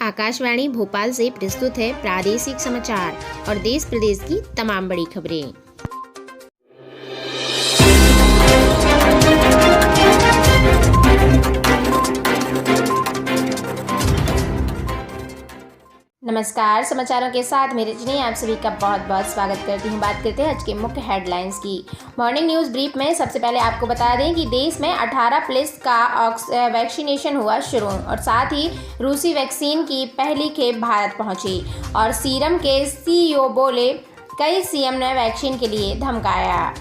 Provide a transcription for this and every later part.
आकाशवाणी भोपाल से प्रस्तुत है प्रादेशिक समाचार और देश प्रदेश की तमाम बड़ी खबरें। नमस्कार, समाचारों के साथ मेरे रजनी आप सभी का बहुत बहुत स्वागत करती हूँ। बात करते हैं आज के मुख्य हेडलाइंस की। मॉर्निंग न्यूज़ ब्रीफ में सबसे पहले आपको बता दें कि देश में 18+ का वैक्सीनेशन हुआ शुरू और साथ ही रूसी वैक्सीन की पहली खेप भारत पहुंची और सीरम के CEO बोले कई CM ने वैक्सीन के लिए धमकाया।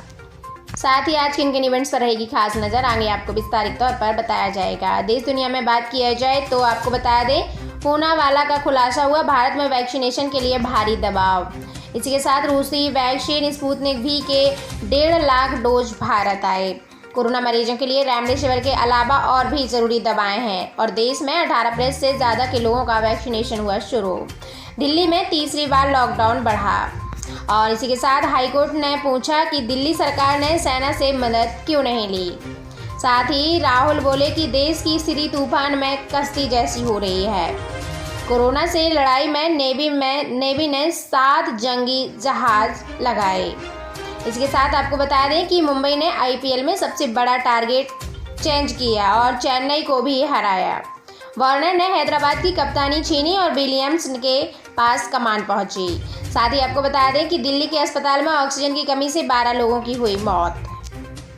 साथ ही आज किन किन इवेंट्स पर रहेगी खास नज़र, आगे आपको विस्तारित तौर पर बताया जाएगा। देश दुनिया में बात किया जाए तो आपको बता दें पूनावाला का खुलासा हुआ, भारत में वैक्सीनेशन के लिए भारी दबाव। इसी के साथ रूसी वैक्सीन स्पुतनिक V के 1.5 लाख डोज भारत आए। कोरोना मरीजों के लिए रेमडेसिविर के अलावा और भी ज़रूरी दवाएं हैं और देश में 18+ से ज़्यादा के लोगों का वैक्सीनेशन हुआ शुरू। दिल्ली में तीसरी बार लॉकडाउन बढ़ा और इसी के साथ हाईकोर्ट ने पूछा कि दिल्ली सरकार ने सेना से मदद क्यों नहीं ली। साथ ही राहुल बोले कि देश की स्थिति तूफान में कश्ती जैसी हो रही है। कोरोना से लड़ाई में नेवी ने 7 जंगी जहाज लगाए। इसके साथ आपको बता दें कि मुंबई ने IPL में सबसे बड़ा टारगेट चेंज किया और चेन्नई को भी हराया। वार्नर ने हैदराबाद की कप्तानी छीनी और विलियम्स के पास कमान पहुंची। साथ ही आपको बता दें कि दिल्ली के अस्पताल में ऑक्सीजन की कमी से 12 लोगों की हुई मौत।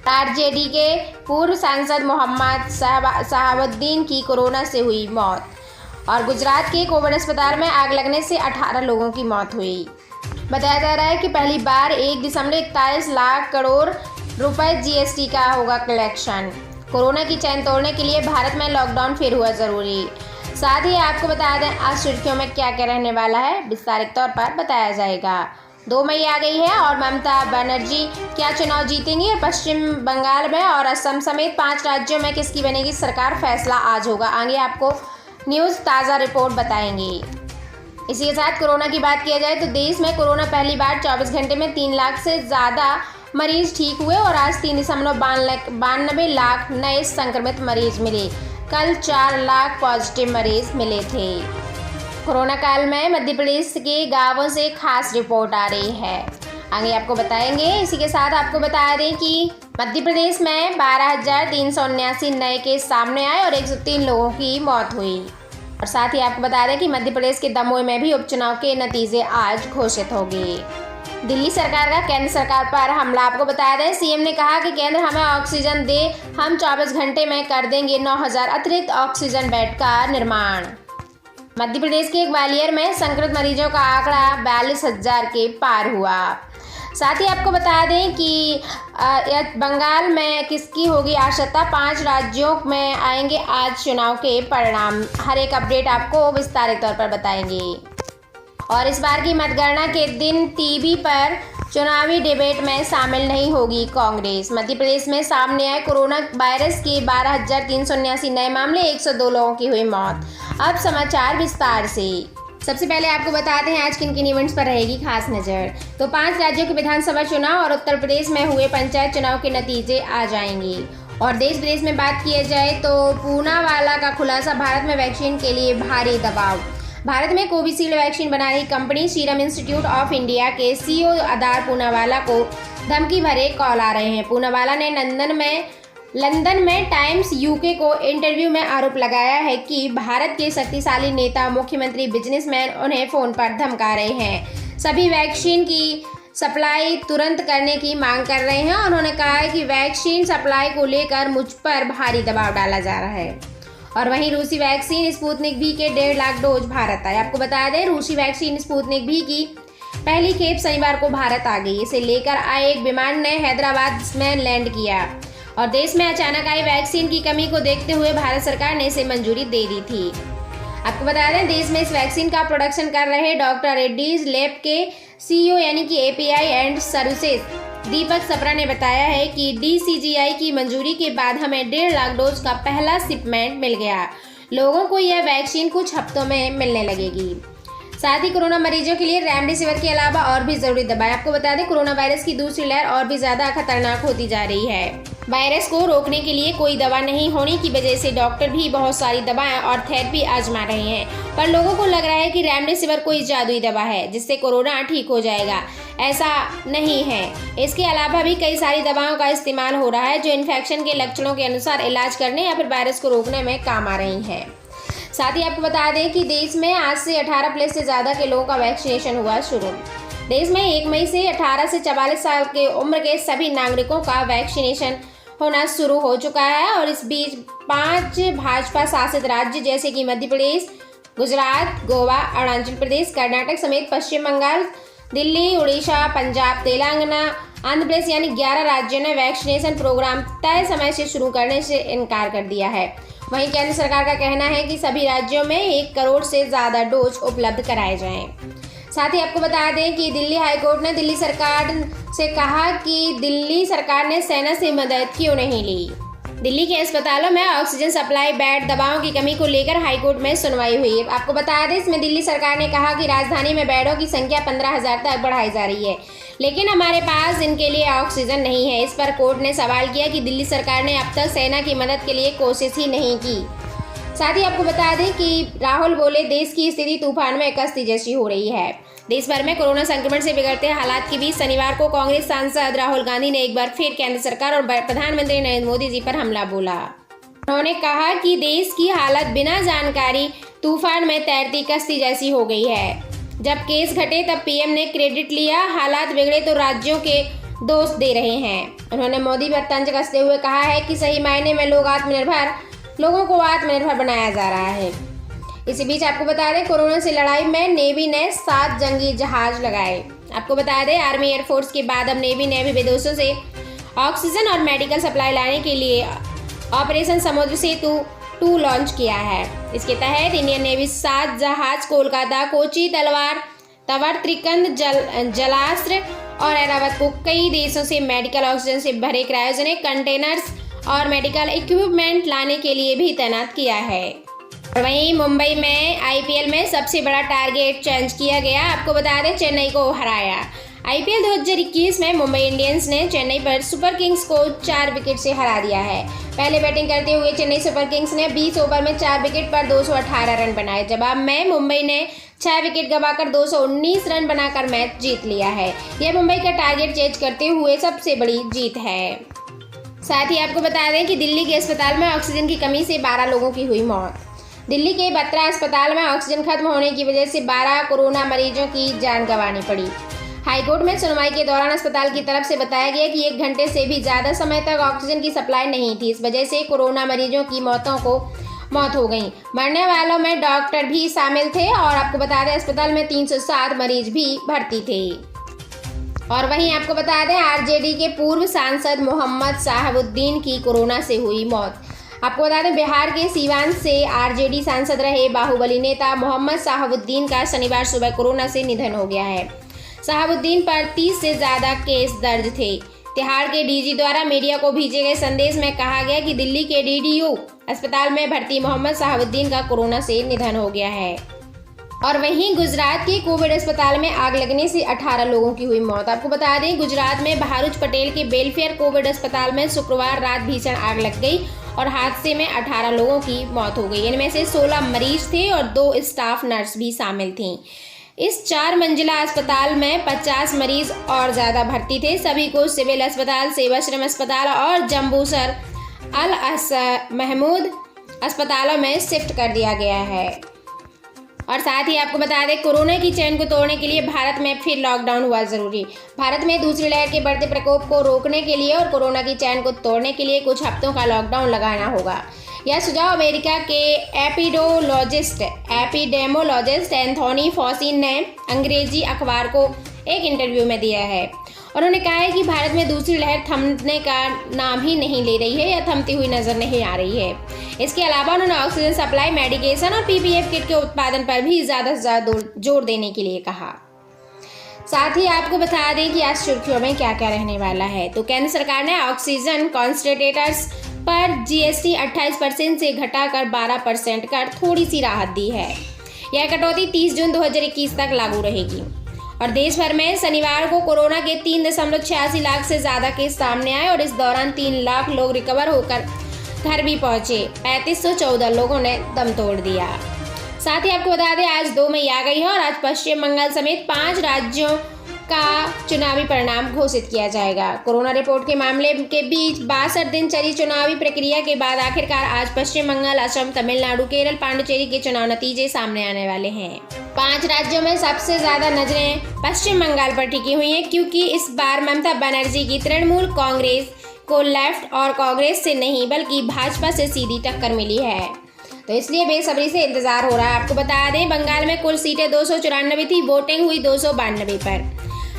RJD के पूर्व सांसद मोहम्मद शहाबुद्दीन की कोरोना से हुई मौत और गुजरात के कोविड अस्पताल में आग लगने से 18 लोगों की मौत हुई। बताया जा रहा है कि पहली बार 1.41 लाख करोड़ रुपए GST का होगा कलेक्शन। कोरोना की चैन तोड़ने के लिए भारत में लॉकडाउन फिर हुआ ज़रूरी। साथ ही आपको बता दें आज सुर्खियों में क्या क्या रहने वाला है, विस्तारित तौर पर बताया जाएगा। 2 मई आ गई है और ममता बनर्जी क्या चुनाव जीतेंगी और पश्चिम बंगाल में और असम समेत 5 राज्यों में किसकी बनेगी सरकार, फैसला आज होगा। आगे आपको न्यूज़ ताज़ा रिपोर्ट बताएंगे। इसी के साथ कोरोना की बात किया जाए तो देश में कोरोना पहली बार 24 घंटे में 3 लाख से ज़्यादा मरीज ठीक हुए और आज 3.92 लाख नए संक्रमित मरीज मिले। कल 4 लाख पॉजिटिव मरीज मिले थे। कोरोना काल में मध्य प्रदेश के गांवों से खास रिपोर्ट आ रही है, आगे आपको बताएंगे। इसी के साथ आपको बता दें कि मध्य प्रदेश में 12,379 नए केस सामने आए और 103 लोगों की मौत हुई और साथ ही आपको बता दें कि मध्य प्रदेश के दमोह में भी उपचुनाव के नतीजे आज घोषित होंगे। दिल्ली सरकार का केंद्र सरकार पर हमला, आपको बता दें CM ने कहा कि केंद्र हमें ऑक्सीजन दे, हम 24 घंटे में कर देंगे 9,000 अतिरिक्त ऑक्सीजन बेड का निर्माण। मध्य प्रदेश के ग्वालियर में संक्रमित मरीजों का आंकड़ा 42,000 के पार हुआ। साथ ही आपको बता दें कि बंगाल में किसकी होगी आशंका, 5 राज्यों में आएंगे आज चुनाव के परिणाम। हर एक अपडेट आपको विस्तारित तौर पर बताएंगे। और इस बार की मतगणना के दिन TV पर चुनावी डिबेट में शामिल नहीं होगी कांग्रेस। मध्य प्रदेश में सामने आए कोरोना वायरस के 12,379 नए मामले, 102 लोगों की हुई मौत। अब समाचार विस्तार से। सबसे पहले आपको बताते हैं आज किन किन इवेंट्स पर रहेगी खास नज़र। तो 5 राज्यों के विधानसभा चुनाव और उत्तर प्रदेश में हुए पंचायत चुनाव के नतीजे आ जाएंगे। और देश विदेश में बात किया जाए तो पूनावाला का खुलासा, भारत में वैक्सीन के लिए भारी दबाव। भारत में कोविशील्ड वैक्सीन बना रही company serum institute of India के CEO आधार पूनावाला को धमकी भरे कॉल आ रहे हैं। पूनावाला ने लंदन में टाइम्स UK को इंटरव्यू में आरोप लगाया है कि भारत के शक्तिशाली नेता, मुख्यमंत्री, बिजनेसमैन उन्हें फ़ोन पर धमका रहे हैं। सभी वैक्सीन की सप्लाई तुरंत करने की मांग कर रहे हैं। उन्होंने कहा है कि वैक्सीन सप्लाई को लेकर मुझ पर भारी दबाव डाला जा रहा है। और वहीं रूसी वैक्सीन स्पुतनिक V के 1.5 लाख डोज भारत आए। आपको बता दें रूसी वैक्सीन स्पुतनिक V की पहली खेप शनिवार को भारत आ गई। इसे लेकर आए एक विमान ने हैदराबाद में लैंड किया और देश में अचानक आई वैक्सीन की कमी को देखते हुए भारत सरकार ने इसे मंजूरी दे दी थी। आपको बता दें देश में इस वैक्सीन का प्रोडक्शन कर रहे डॉक्टर रेड्डीज लैब के CEO यानी कि API एंड सर्विसेज दीपक सप्रा ने बताया है कि DCGI की मंजूरी के बाद हमें 1.5 लाख डोज का पहला शिपमेंट मिल गया। लोगों को यह वैक्सीन कुछ हफ्तों में मिलने लगेगी। साथ ही कोरोना मरीजों के लिए रेमडेसिविर के अलावा और भी जरूरी दवाएं। आपको बता दें, कोरोना वायरस की दूसरी लहर और भी ज्यादा खतरनाक होती जा रही है। वायरस को रोकने के लिए कोई दवा नहीं होने की वजह से डॉक्टर भी बहुत सारी दवाएं और थेरेपी आजमा रहे हैं, पर लोगों को लग रहा है कि रेमडेसिविर कोई जादुई दवा है जिससे कोरोना ठीक हो जाएगा। ऐसा नहीं है। इसके अलावा भी कई सारी दवाओं का इस्तेमाल हो रहा है जो इन्फेक्शन के लक्षणों के अनुसार इलाज करने या फिर वायरस को रोकने में काम आ रही हैं। साथ ही आपको बता दें कि देश में आज से 18 प्लस से ज़्यादा के लोगों का वैक्सीनेशन हुआ शुरू। देश में 1 मई से 18 से 44 साल के उम्र के सभी नागरिकों का वैक्सीनेशन होना शुरू हो चुका है और इस बीच 5 भाजपा शासित राज्य जैसे कि मध्य प्रदेश, गुजरात, गोवा, अरुणाचल प्रदेश, कर्नाटक समेत पश्चिम बंगाल, दिल्ली, उड़ीसा, पंजाब, तेलंगाना, आंध्र प्रदेश यानी 11 राज्यों ने वैक्सीनेशन प्रोग्राम तय समय से शुरू करने से इनकार कर दिया है। वहीं केंद्र सरकार का कहना है कि सभी राज्यों में 1 करोड़ से ज़्यादा डोज उपलब्ध कराए जाएं। साथ ही आपको बता दें कि दिल्ली हाईकोर्ट ने दिल्ली सरकार से कहा कि दिल्ली सरकार ने सेना से मदद क्यों नहीं ली। दिल्ली के अस्पतालों में ऑक्सीजन सप्लाई, बेड, दवाओं की कमी को लेकर हाईकोर्ट में सुनवाई हुई। आपको बता दें, इसमें दिल्ली सरकार ने कहा कि राजधानी में बेडों की संख्या 15,000 तक बढ़ाई जा रही है, लेकिन हमारे पास इनके लिए ऑक्सीजन नहीं है। इस पर कोर्ट ने सवाल किया कि दिल्ली सरकार ने अब तक सेना की मदद के लिए कोशिश ही नहीं की। साथ ही आपको बता दें कि राहुल बोले, देश की स्थिति तूफान में कश्ती जैसी हो रही है। देश भर में कोरोना संक्रमण से बिगड़ते हालात के बीच शनिवार को कांग्रेस सांसद राहुल गांधी ने एक बार फिर केंद्र सरकार और प्रधानमंत्री नरेंद्र मोदी जी पर हमला बोला। उन्होंने कहा कि देश की हालत बिना जानकारी तूफान में तैरती कश्ती जैसी हो गई है। जब केस घटे तब पीएम ने क्रेडिट लिया, हालात बिगड़े तो राज्यों के दोष दे रहे हैं। उन्होंने मोदी पर तंज कसते हुए कहा है कि सही मायने में लोगों को आत्मनिर्भर बनाया जा रहा है। इसी बीच आपको बता दें, कोरोना से लड़ाई में नेवी ने 7 जंगी जहाज लगाए। आपको बता दें, आर्मी एयरफोर्स के बाद अब नेवी ने भी विदेशों से ऑक्सीजन और मेडिकल सप्लाई लाने के लिए ऑपरेशन समुद्र सेतु 2 लॉन्च किया है। इसके तहत इंडियन नेवी 7 जहाज कोलकाता, कोची, तवर, त्रिकंद, जलाश्र और ऐरावत को कई देशों से मेडिकल ऑक्सीजन से भरे क्रायोजेनिक कंटेनर्स और मेडिकल इक्विपमेंट लाने के लिए भी तैनात किया है। वहीं मुंबई में आईपीएल में सबसे बड़ा टारगेट चेंज किया गया। आपको बता दें, चेन्नई को हराया। आईपीएल 2021 में मुंबई इंडियंस ने चेन्नई पर सुपर किंग्स को 4 विकेट से हरा दिया है। पहले बैटिंग करते हुए चेन्नई सुपर किंग्स ने 20 ओवर में 4 विकेट पर 218 रन बनाए। जवाब में मुंबई ने 6 विकेट गंवाकर 219 रन बनाकर मैच जीत लिया है। यह मुंबई का टारगेट चेंज करते हुए सबसे बड़ी जीत है। साथ ही आपको बता दें कि दिल्ली के अस्पताल में ऑक्सीजन की कमी से 12 लोगों की हुई मौत। दिल्ली के बत्रा अस्पताल में ऑक्सीजन खत्म होने की वजह से 12 कोरोना मरीजों की जान गंवानी पड़ी। हाईकोर्ट में सुनवाई के दौरान अस्पताल की तरफ से बताया गया कि 1 घंटे से भी ज़्यादा समय तक ऑक्सीजन की सप्लाई नहीं थी। इस वजह से कोरोना मरीजों की मौत हो गई। मरने वालों में डॉक्टर भी शामिल थे और आपको बता दें, अस्पताल में 307 मरीज भी भर्ती थे। और वहीं आपको बता दें, आरजेडी के पूर्व सांसद मोहम्मद साहबुद्दीन की कोरोना से हुई मौत। आपको बता दें, बिहार के सीवान से आरजेडी सांसद रहे बाहुबली नेता मोहम्मद साहबुद्दीन का शनिवार सुबह कोरोना से निधन हो गया है। साहबुद्दीन पर 30 से ज़्यादा केस दर्ज थे। तिहाड़ के डीजी द्वारा मीडिया को भेजे गए संदेश में कहा गया कि दिल्ली के डीडीयू अस्पताल में भर्ती मोहम्मद साहबुद्दीन का कोरोना से निधन हो गया है। और वहीं गुजरात के कोविड अस्पताल में आग लगने से 18 लोगों की हुई मौत। आपको बता दें, गुजरात में बहारुच पटेल के बेलफेयर कोविड अस्पताल में शुक्रवार रात भीषण आग लग गई और हादसे में 18 लोगों की मौत हो गई। इनमें से 16 मरीज थे और 2 स्टाफ नर्स भी शामिल थीं। इस 4 मंजिला अस्पताल में 50 मरीज और ज़्यादा भर्ती थे। सभी को सिविल अस्पताल, सेवाश्रम अस्पताल और जम्बूसर अल महमूद अस्पतालों में शिफ्ट कर दिया गया है। और साथ ही आपको बता दें, कोरोना की चेन को तोड़ने के लिए भारत में फिर लॉकडाउन हुआ जरूरी। भारत में दूसरी लहर के बढ़ते प्रकोप को रोकने के लिए और कोरोना की चेन को तोड़ने के लिए कुछ हफ्तों का लॉकडाउन लगाना होगा। यह सुझाव अमेरिका के एपिडेमोलॉजिस्ट एंथोनी फॉसी ने अंग्रेजी अखबार को एक इंटरव्यू में दिया है। उन्होंने कहा है कि भारत में दूसरी लहर थमने का नाम ही नहीं ले रही है या थमती हुई नजर नहीं आ रही है। इसके अलावा उन्होंने ऑक्सीजन सप्लाई, मेडिकेशन और पीपीएफ किट के उत्पादन पर भी ज़्यादा से ज़्यादा जोर देने के लिए कहा। साथ ही आपको बता दें कि आज सुर्खियों में क्या क्या रहने वाला है। तो केंद्र सरकार ने ऑक्सीजन कॉन्सेंट्रेटर्स पर जीएसटी 28% से घटाकर 12% कर थोड़ी सी राहत दी है। यह कटौती 30 जून 2021 तक लागू रहेगी। और देश भर में शनिवार को कोरोना के 3.86 लाख से ज़्यादा केस सामने आए और इस दौरान 3 लाख लोग रिकवर होकर घर भी पहुंचे। 3514 लोगों ने दम तोड़ दिया। साथ ही आपको बता दें आज 2 मई आ गई है और आज पश्चिम बंगाल समेत 5 राज्यों का चुनावी परिणाम घोषित किया जाएगा। कोरोना रिपोर्ट के मामले के बीच 62 दिन चली चुनावी प्रक्रिया के बाद आखिरकार आज पश्चिम बंगाल, असम, तमिलनाडु, केरल, पांडिचेरी के चुनाव नतीजे सामने आने वाले हैं। 5 राज्यों में सबसे ज्यादा नजरें पश्चिम बंगाल पर टिकी हुई हैं क्योंकि इस बार ममता बनर्जी की तृणमूल कांग्रेस को लेफ्ट और कांग्रेस से नहीं बल्कि भाजपा से सीधी टक्कर मिली है, तो इसलिए बेसब्री से इंतजार हो रहा है। आपको बता दें बंगाल में कुल सीटें 294 थी, वोटिंग हुई 292 पर,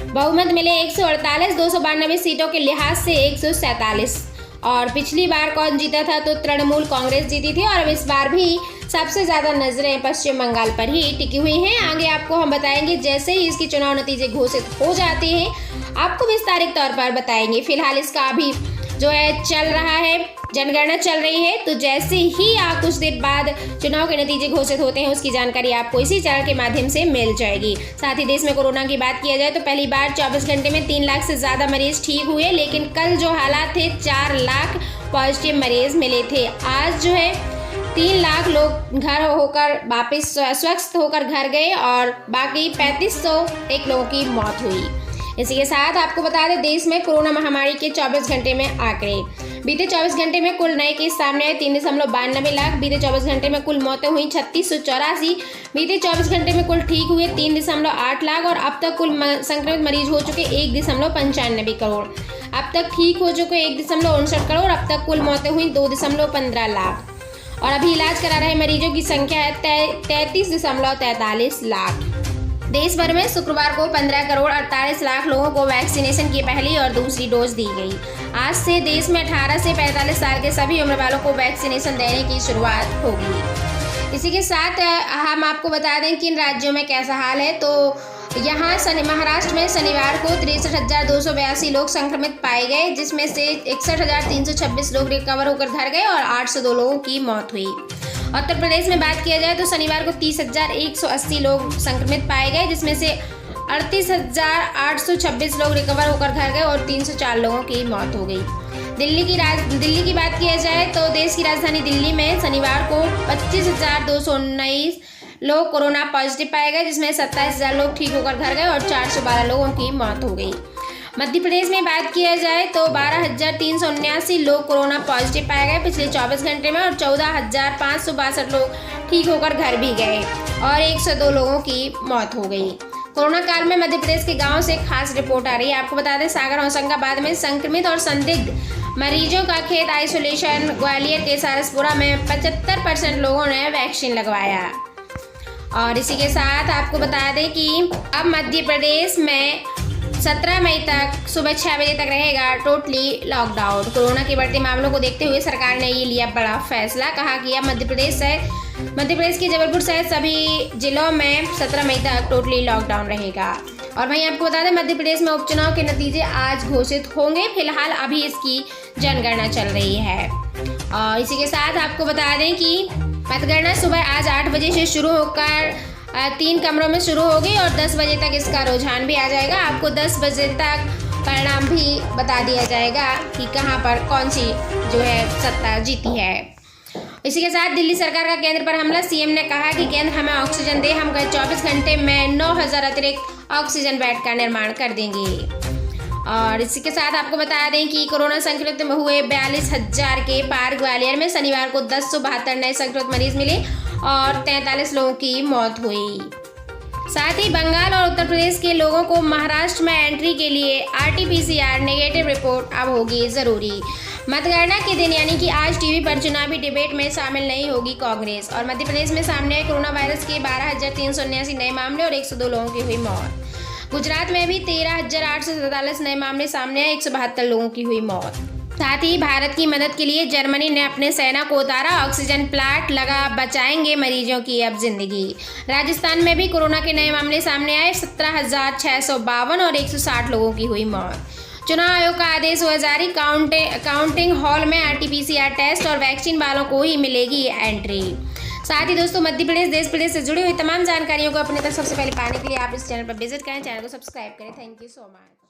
बहुमत मिले 148, 292 सीटों के लिहाज से 147। और पिछली बार कौन जीता था तो तृणमूल कांग्रेस जीती थी और अब इस बार भी सबसे ज़्यादा नजरें पश्चिम बंगाल पर ही टिकी हुई हैं। आगे आपको हम बताएंगे जैसे ही इसके चुनाव नतीजे घोषित हो जाते हैं, आपको विस्तारित तौर पर बताएंगे। फिलहाल इसका अभी जो है चल रहा है, जनगणना चल रही है, तो जैसे ही कुछ देर बाद चुनाव के नतीजे घोषित होते हैं उसकी जानकारी आपको इसी चैनल के माध्यम से मिल जाएगी। साथ ही देश में कोरोना की बात किया जाए तो पहली बार 24 घंटे में 3 लाख से ज़्यादा मरीज ठीक हुए, लेकिन कल जो हालात थे 4 लाख पॉजिटिव मरीज मिले थे। आज जो है 3 लाख लोग घर होकर वापस स्वस्थ होकर घर गए और बाकी 3501 लोगों की मौत हुई। इसी के साथ आपको बता दें देश में कोरोना महामारी के 24 घंटे में आंकड़े। बीते 24 घंटे में कुल नए केस सामने आए 3.92 लाख। बीते 24 घंटे में कुल मौतें हुई 3684। बीते 24 घंटे में कुल ठीक हुए 3.8 लाख और अब तक कुल संक्रमित मरीज हो चुके 1.95 करोड़। अब तक ठीक हो चुके 1.59 करोड़। अब तक कुल मौतें हुई 2.15 लाख और अभी इलाज करा रहे मरीजों की संख्या है 33.43 लाख। देश भर में शुक्रवार को 15 करोड़ 48 लाख लोगों को वैक्सीनेशन की पहली और दूसरी डोज दी गई। आज से देश में 18 से 45 साल के सभी उम्र वालों को वैक्सीनेशन देने की शुरुआत होगी। इसी के साथ हम आपको बता दें कि इन राज्यों में कैसा हाल है। तो यहाँ महाराष्ट्र में शनिवार को 63,282 लोग संक्रमित पाए गए, जिसमें से 61,326 लोग रिकवर होकर घर गए और 802 लोगों की मौत हुई। उत्तर प्रदेश में बात किया जाए तो शनिवार को 30,180 लोग संक्रमित पाए गए, जिसमें से 38,826 लोग रिकवर होकर घर गए और 304 लोगों की मौत हो गई। दिल्ली की बात किया जाए तो देश की राजधानी दिल्ली में शनिवार को 25,219 लोग कोरोना पॉजिटिव पाए गए, जिसमें 27,000 लोग ठीक होकर घर गए और 412 लोगों की मौत हो गई। मध्य प्रदेश में बात किया जाए तो 12,379 लोग कोरोना पॉजिटिव पाए गए पिछले 24 घंटे में और 14,562 लोग ठीक होकर घर भी गए और 102 लोगों की मौत हो गई। कोरोना काल में मध्य प्रदेश के गांवों से खास रिपोर्ट आ रही है। आपको बता दें सागर होशंगाबाद में संक्रमित और संदिग्ध मरीजों का खेत आइसोलेशन। ग्वालियर के सारसपुरा में 75% लोगों ने वैक्सीन लगवाया। और इसी के साथ आपको बता दें कि अब मध्य प्रदेश में 17 मई तक सुबह 6 बजे तक रहेगा टोटली लॉकडाउन। कोरोना के बढ़ते मामलों को देखते हुए सरकार ने ये लिया बड़ा फैसला। कहा कि अब मध्य प्रदेश के जबलपुर सहित सभी जिलों में 17 मई तक टोटली लॉकडाउन रहेगा। और वहीं आपको बता दें मध्य प्रदेश में उपचुनाव के नतीजे आज घोषित होंगे। फिलहाल अभी इसकी जनगणना चल रही है। और इसी के साथ आपको बता दें कि मतगणना सुबह आज 8 बजे से शुरू होकर 3 कमरों में शुरू होगी और 10 बजे तक इसका रुझान भी आ जाएगा। आपको 10 बजे तक परिणाम भी बता दिया जाएगा कि कहां पर कौन सी जो है सत्ता जीती है। इसी के साथ दिल्ली सरकार का केंद्र पर हमला। सीएम ने कहा कि केंद्र हमें ऑक्सीजन दे, हम गए 24 घंटे में 9,000 अतिरिक्त ऑक्सीजन बेड का निर्माण कर देंगे। और इसी के साथ आपको बता दें कि कोरोना संक्रमित में हुए 42,000 के पार ग्वालियर में शनिवार को 1072 नए संक्रमित मरीज मिले और 43 लोगों की मौत हुई। साथ ही बंगाल और उत्तर प्रदेश के लोगों को महाराष्ट्र में एंट्री के लिए RT-PCR नेगेटिव रिपोर्ट अब होगी ज़रूरी। मतगणना के दिन यानी कि आज टीवी पर चुनावी डिबेट में शामिल नहीं होगी कांग्रेस। और मध्य प्रदेश में सामने आए कोरोना वायरस के 12,379 नए मामले और 102 लोगों की हुई मौत। गुजरात में भी 13,847 नए मामले सामने आए, 172 लोगों की हुई मौत। साथ ही भारत की मदद के लिए जर्मनी ने अपने सेना को उतारा, ऑक्सीजन प्लांट लगा, बचाएंगे मरीजों की अब जिंदगी। राजस्थान में भी कोरोना के नए मामले सामने आए, 17,652 और 160 लोगों की हुई मौत। चुनाव आयोग का आदेश हुआ जारी, काउंटिंग हॉल में RT-PCR टेस्ट और वैक्सीन वालों को ही मिलेगी एंट्री। साथ ही दोस्तों मध्य प्रदेश, देश प्रदेश से जुड़ी हुई तमाम जानकारियों को अपने तक सबसे पहले पाने के लिए आप इस चैनल पर विजिट करें, चैनल को सब्सक्राइब करें। Thank you so much.